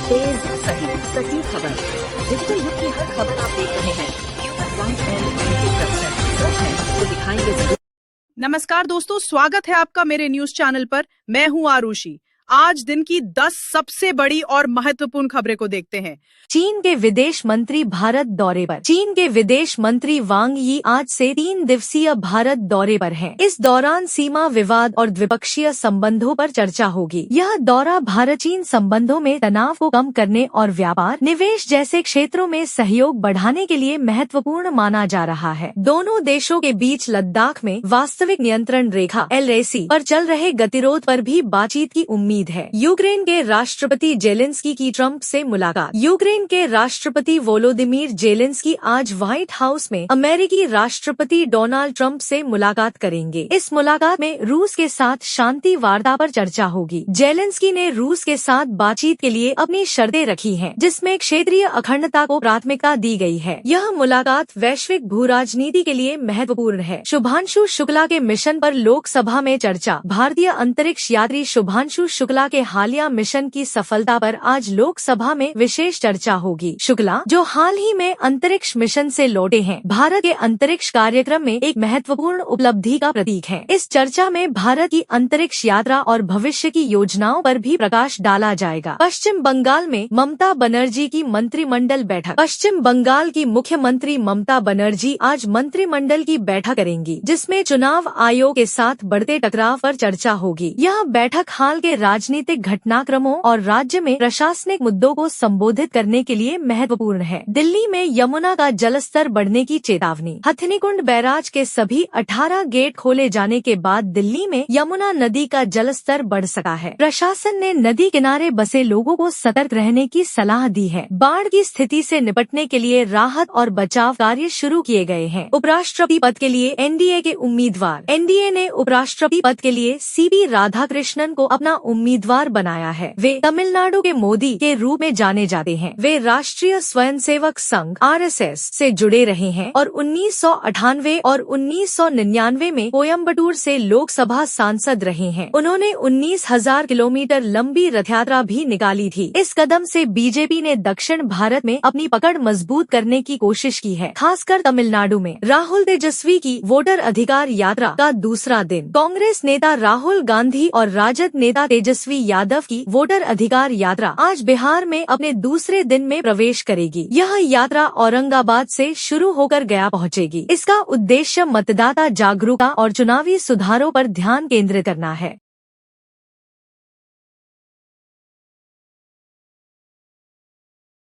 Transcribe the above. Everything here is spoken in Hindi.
तेज सही सटीक खबर। डिजिटल युग की हर खबर आप देख रहे हैं। सच है तो दिखाएंगे जरूर। नमस्कार दोस्तों, स्वागत है आपका मेरे न्यूज चैनल पर। मैं हूं आरुषि। आज दिन की 10 सबसे बड़ी और महत्वपूर्ण खबरें को देखते हैं। चीन के विदेश मंत्री भारत दौरे पर। चीन के विदेश मंत्री वांग यी आज से 3 दिवसीय भारत दौरे पर हैं। इस दौरान सीमा विवाद और द्विपक्षीय संबंधों पर चर्चा होगी। यह दौरा भारत चीन संबंधों में तनाव को कम करने और व्यापार, निवेश जैसे क्षेत्रों में सहयोग बढ़ाने के लिए महत्वपूर्ण माना जा रहा है। दोनों देशों के बीच लद्दाख में वास्तविक नियंत्रण रेखा LAC पर चल रहे गतिरोध पर भी बातचीत की उम्मीद है। यूक्रेन के राष्ट्रपति जेलेंस्की की ट्रंप से मुलाकात। यूक्रेन के राष्ट्रपति वोलोदिमीर जेलेंस्की आज व्हाइट हाउस में अमेरिकी राष्ट्रपति डोनाल्ड ट्रंप से मुलाकात करेंगे। इस मुलाकात में रूस के साथ शांति वार्ता पर चर्चा होगी। जेलेंस्की ने रूस के साथ बातचीत के लिए अपनी शर्तें रखी हैं, जिसमें क्षेत्रीय अखंडता को प्राथमिकता दी गई है। यह मुलाकात वैश्विक भू राजनीति के लिए महत्वपूर्ण है। शुभांशु शुक्ला के मिशन पर लोकसभा में चर्चा। भारतीय अंतरिक्ष यात्री शुभांशु शुक्ला के हालिया मिशन की सफलता पर आज लोकसभा में विशेष चर्चा होगी। शुक्ला, जो हाल ही में अंतरिक्ष मिशन से लौटे हैं, भारत के अंतरिक्ष कार्यक्रम में एक महत्वपूर्ण उपलब्धि का प्रतीक हैं। इस चर्चा में भारत की अंतरिक्ष यात्रा और भविष्य की योजनाओं पर भी प्रकाश डाला जाएगा। पश्चिम बंगाल में ममता बनर्जी की मंत्रिमंडल बैठक। पश्चिम बंगाल की मुख्यमंत्री ममता बनर्जी आज मंत्रिमंडल की बैठक करेंगी, जिसमें चुनाव आयोग के साथ बढ़ते टकराव पर चर्चा होगी। यह बैठक हाल के राजनीतिक घटनाक्रमों और राज्य में प्रशासनिक मुद्दों को संबोधित करने के लिए महत्वपूर्ण है। दिल्ली में यमुना का जलस्तर बढ़ने की चेतावनी। हथनीकुंड बैराज के सभी 18 गेट खोले जाने के बाद दिल्ली में यमुना नदी का जलस्तर बढ़ सका है। प्रशासन ने नदी किनारे बसे लोगों को सतर्क रहने की सलाह दी है। बाढ़ की स्थिति से निपटने के लिए राहत और बचाव कार्य शुरू किए गए हैं। उपराष्ट्रपति पद के लिए एनडीए के उम्मीदवार। एनडीए ने उपराष्ट्रपति पद के लिए सीपी राधाकृष्णन को अपना उम्मीदवार बनाया है। वे तमिलनाडु के मोदी के रूप में जाने जाते हैं। वे राष्ट्रीय स्वयंसेवक संघ RSS से जुड़े रहे हैं और 1998 और 1999 में कोयम्बटूर से लोकसभा सांसद रहे हैं। उन्होंने 19,000 किलोमीटर लंबी रथ यात्रा भी निकाली थी। इस कदम से बीजेपी ने दक्षिण भारत में अपनी पकड़ मजबूत करने की कोशिश की है, खासकर तमिलनाडु में। राहुल तेजस्वी की वोटर अधिकार यात्रा का दूसरा दिन। कांग्रेस नेता राहुल गांधी और राजद नेता तेजस्वी यादव की वोटर अधिकार यात्रा आज बिहार में अपने दूसरे दिन में प्रवेश करेगी। यह यात्रा औरंगाबाद से शुरू होकर गया पहुंचेगी। इसका उद्देश्य मतदाता जागरूकता और चुनावी सुधारों पर ध्यान केंद्रित करना है।